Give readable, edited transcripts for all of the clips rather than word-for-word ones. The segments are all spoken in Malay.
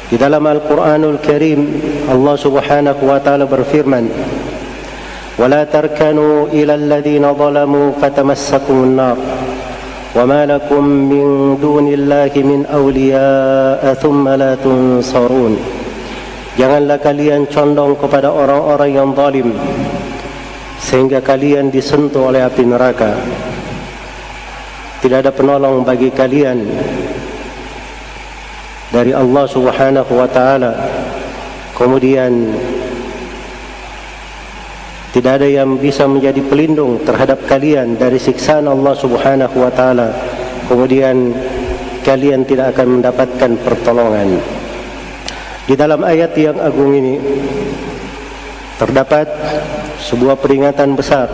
Di dalam Al-Quranul Karim Allah Subhanahu wa taala berfirman, "Wala tarkanu ila alladhina zalamu fatamassakumun nar wa ma lakum min dunillahi min awliya'a thumma la tunsarun." Janganlah kalian condong kepada orang-orang yang zalim sehingga kalian disentuh oleh api neraka. Tidak ada penolong bagi kalian dari Allah Subhanahu wa taala. Kemudian tidak ada yang bisa menjadi pelindung terhadap kalian dari siksaan Allah Subhanahu wa taala. Kemudian kalian tidak akan mendapatkan pertolongan. Di dalam ayat yang agung ini terdapat sebuah peringatan besar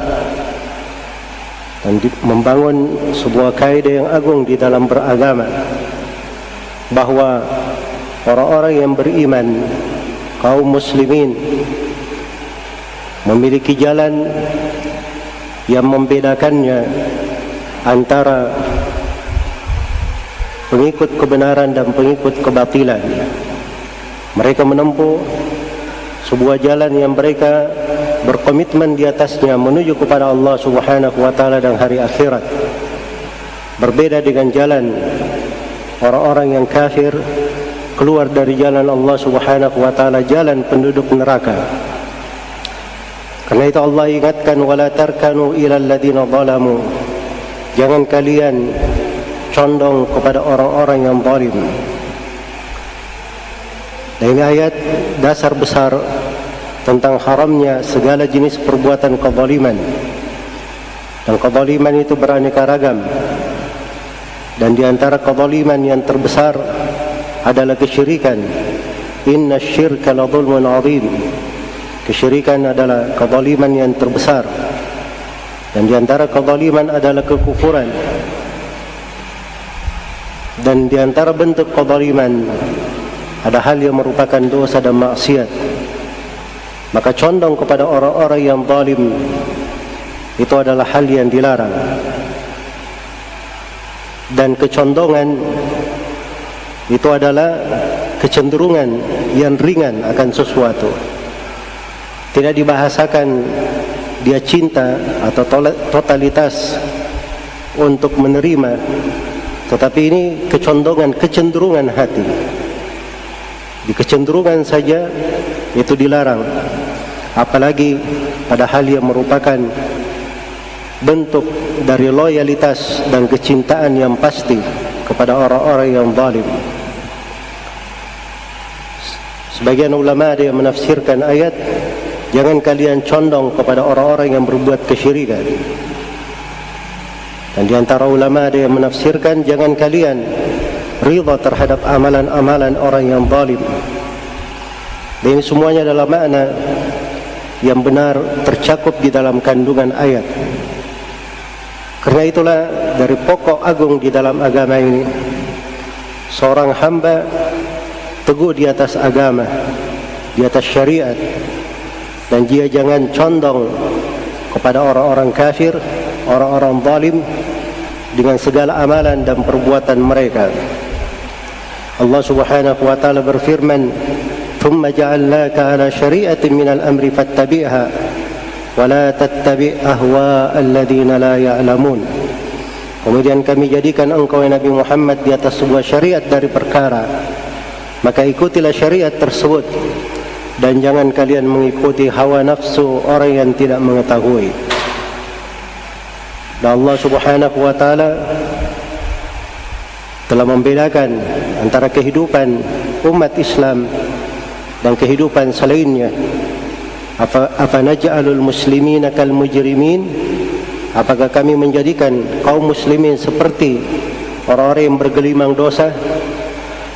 dan membangun sebuah kaidah yang agung di dalam beragama, bahwa orang-orang yang beriman, kaum muslimin, memiliki jalan yang membedakannya antara pengikut kebenaran dan pengikut kebatilan. Mereka menempuh sebuah jalan yang mereka berkomitmen di atasnya menuju kepada Allah Subhanahu wa taala dan hari akhirat. Berbeda dengan jalan orang-orang yang kafir, keluar dari jalan Allah Subhanahu wa taala, jalan penduduk neraka. Karena itu Allah ingatkan, wala tarkanu ila alladhina zalamu. Jangan kalian condong kepada orang-orang yang zalim. Dan ini ayat dasar besar tentang haramnya segala jenis perbuatan kezaliman. Dan kezaliman itu beraneka ragam. Dan di antara kezaliman yang terbesar adalah kesyirikan. Inna syirka la zulmun azim. Kesyirikan adalah kezaliman yang terbesar. Dan di antara kezaliman adalah kekufuran. Dan di antara bentuk kezaliman ada hal yang merupakan dosa dan maksiat. Maka condong kepada orang-orang yang zalim itu adalah hal yang dilarang. Dan kecondongan itu adalah kecenderungan yang ringan akan sesuatu. Tidak dibahasakan dia cinta atau totalitas untuk menerima, tetapi ini kecondongan, kecenderungan hati. Di kecenderungan saja itu dilarang, apalagi pada hal yang merupakan bentuk dari loyalitas dan kecintaan yang pasti kepada orang-orang yang zalim. Sebagian ulama ada yang menafsirkan ayat, jangan kalian condong kepada orang-orang yang berbuat kesyirikan. Dan di antara ulama ada yang menafsirkan, jangan kalian ridha terhadap amalan-amalan orang yang zalim. Dan ini semuanya adalah makna yang benar tercakup di dalam kandungan ayat. Karena itulah dari pokok agung di dalam agama ini, seorang hamba teguh di atas agama, di atas syariat, dan dia jangan condong kepada orang-orang kafir, orang-orang zalim dengan segala amalan dan perbuatan mereka. Allah Subhanahu wa taala berfirman, "Tsumma ja'alnaka 'ala syari'atin minal amri fattabi'ha wa la tattabi' ahwa'a alladziina la ya'lamun." Kemudian kami jadikan engkau ya Nabi Muhammad di atas sebuah syariat dari perkara, maka ikutilah syariat tersebut dan jangan kalian mengikuti hawa nafsu orang yang tidak mengetahui. Dan Allah Subhanahu wa taala telah membedakan antara kehidupan umat Islam dan kehidupan selainnya. Apa naj'alul muslimina kal mujrimin? Apakah kami menjadikan kaum muslimin seperti orang-orang yang bergelimang dosa?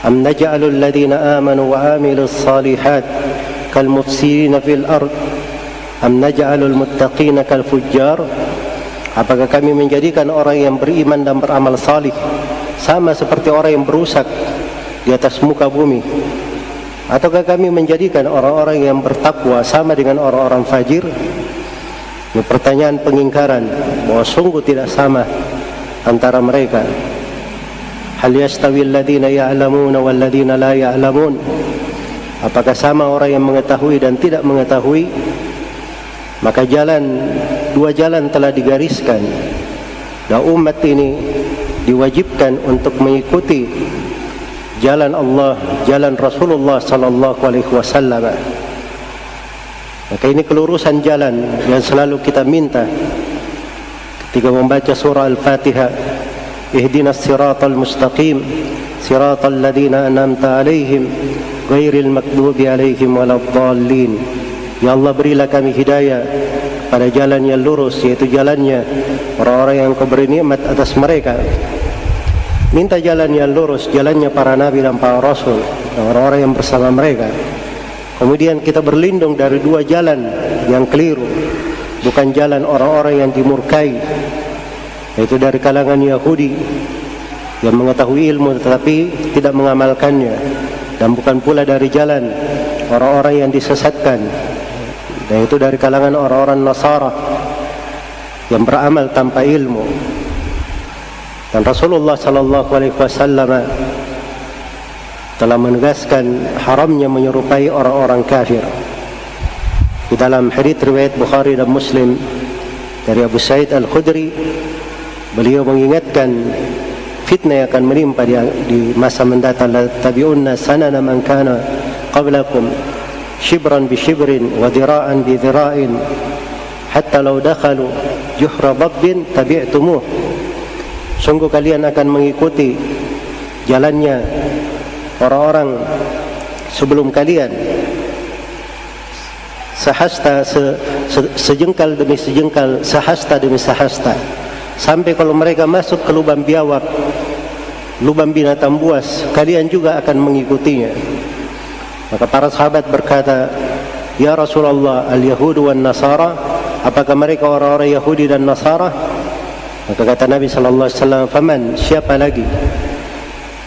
Am naj'alul ladzina amanu wa amilus salihat kal mufsidina fil ard? Am naj'alul muttaqina kal fujjar? Apakah kami menjadikan orang yang beriman dan beramal salih sama seperti orang yang berusak di atas muka bumi? Ataukah kami menjadikan orang-orang yang bertakwa sama dengan orang-orang fajir? Ini pertanyaan pengingkaran, bahwa sungguh tidak sama antara mereka. Hal yastawi alladhina ya'lamuna wal ladhina la ya'lamun? Apakah sama orang yang mengetahui dan tidak mengetahui? Maka dua jalan telah digariskan, dan umat ini diwajibkan untuk mengikuti jalan Allah, jalan Rasulullah sallallahu alaihi wasallam. Maka ini kelurusan jalan yang selalu kita minta ketika membaca surah Al-Fatihah. Ihdinas siratal mustaqim, siratal ladzina an'amta alaihim, ghairil maghdubi alaihim waladdallin. Ya Allah, berilah kami hidayah pada jalan yang lurus, yaitu jalannya orang-orang yang Kau beri nikmat atas mereka. Minta jalan yang lurus, jalannya para nabi dan para rasul, dan orang-orang yang bersama mereka. Kemudian kita berlindung dari dua jalan yang keliru, bukan jalan orang-orang yang dimurkai, yaitu dari kalangan Yahudi yang mengetahui ilmu tetapi tidak mengamalkannya, dan bukan pula dari jalan orang-orang yang disesatkan, dan itu dari kalangan orang-orang Nasara yang beramal tanpa ilmu. Dan Rasulullah sallallahu alaihi wasallam telah menegaskan haramnya menyerupai orang-orang kafir. Di dalam hadits riwayat Bukhari dan Muslim dari Abu Sa'id Al-Khudri, beliau mengingatkan fitnah yang akan menimpa di masa mendatang. La tabi'unna sanana man kana qablakum shibran bi shibrin wa dira'an bi dira'in hatta law dakhalu juhra dabbin tabi'tumuh. Sungguh kalian akan mengikuti jalannya orang-orang sebelum kalian, sehasta sejengkal demi sejengkal, sehasta demi sehasta, sampai kalau mereka masuk ke lubang biawak, lubang binatang buas, kalian juga akan mengikutinya. Maka para sahabat berkata, Ya Rasulullah, al-Yahudu wan Nasara, apakah mereka orang-orang Yahudi dan Nasara? Maka kata Nabi sallallahu alaihi wasallam, faman, siapa lagi?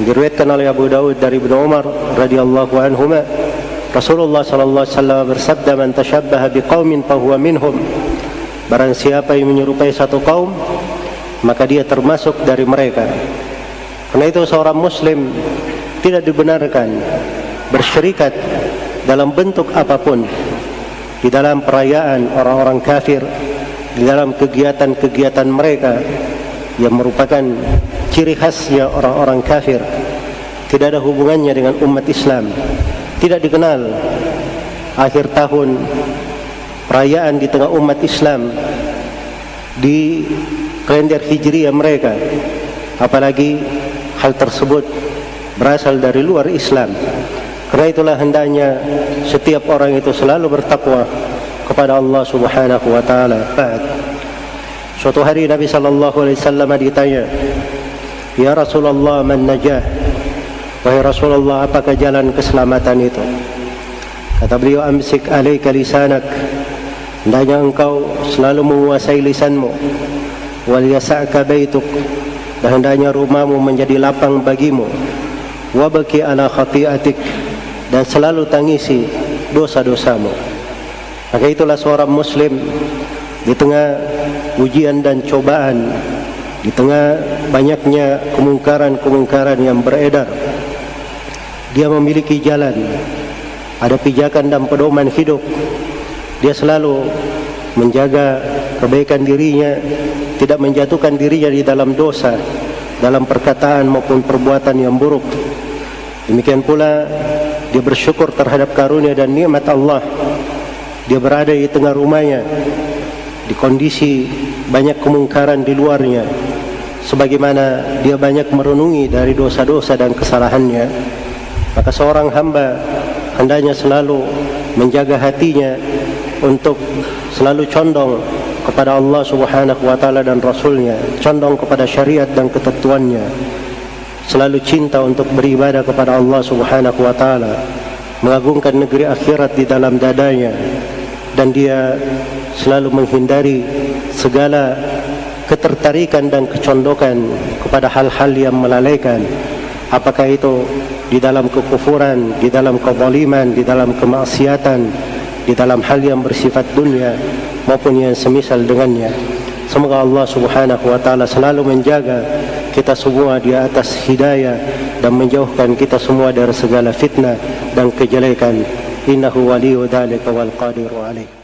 Diriwayatkan oleh Abu Daud dari Ibnu Umar radhiyallahu anhuma, Rasulullah sallallahu alaihi wasallam bersabda, man tashabbaha biqaumin fahuwa minhum. Barang siapa yang menyerupai satu kaum, maka dia termasuk dari mereka. Karena itu seorang muslim tidak dibenarkan bersyirikat dalam bentuk apapun di dalam perayaan orang-orang kafir, di dalam kegiatan-kegiatan mereka yang merupakan ciri khasnya orang-orang kafir. Tidak ada hubungannya dengan umat Islam. Tidak dikenal akhir tahun perayaan di tengah umat Islam di kalender Hijriah mereka, apalagi hal tersebut berasal dari luar Islam. Karena itulah hendaknya setiap orang itu selalu bertakwa kepada Allah Subhanahu wa taala. Suatu hari Nabi sallallahu alaihi wasallam ditanya, "Ya Rasulullah, man najah?" Wahai Rasulullah, apakah jalan keselamatan itu? Kata beliau, "Amsik alaika lisanak." Hendaknya engkau selalu menguasai lisanmu. Wal yasa'ka baituk. Dan hendaknya rumahmu menjadi lapang bagimu. Wabaki ala khati'atik. Dan selalu tangisi dosa-dosamu. Maka itulah seorang muslim di tengah ujian dan cobaan, di tengah banyaknya kemungkaran-kemungkaran yang beredar, dia memiliki jalan, ada pijakan dan pedoman hidup. Dia selalu menjaga kebaikan dirinya, tidak menjatuhkan dirinya di dalam dosa, dalam perkataan maupun perbuatan yang buruk. Demikian pula dia bersyukur terhadap karunia dan nikmat Allah. Dia berada di tengah rumahnya, di kondisi banyak kemungkaran di luarnya, sebagaimana dia banyak merenungi dari dosa-dosa dan kesalahannya. Maka seorang hamba hendaknya selalu menjaga hatinya untuk selalu condong kepada Allah Subhanahu wa taala dan Rasulnya, condong kepada syariat dan ketentuannya, selalu cinta untuk beribadah kepada Allah Subhanahu wa taala, mengagungkan negeri akhirat di dalam dadanya, dan dia selalu menghindari segala ketertarikan dan kecondokan kepada hal-hal yang melalaikan, apakah itu di dalam kekufuran, di dalam kezaliman, di dalam kemaksiatan, di dalam hal yang bersifat dunia maupun yang semisal dengannya. Semoga Allah Subhanahu wa taala selalu menjaga kita semua di atas hidayah dan menjauhkan kita semua dari segala fitnah dan kejelekan. Innahu waliyyu dzalika wal qadiru alaih.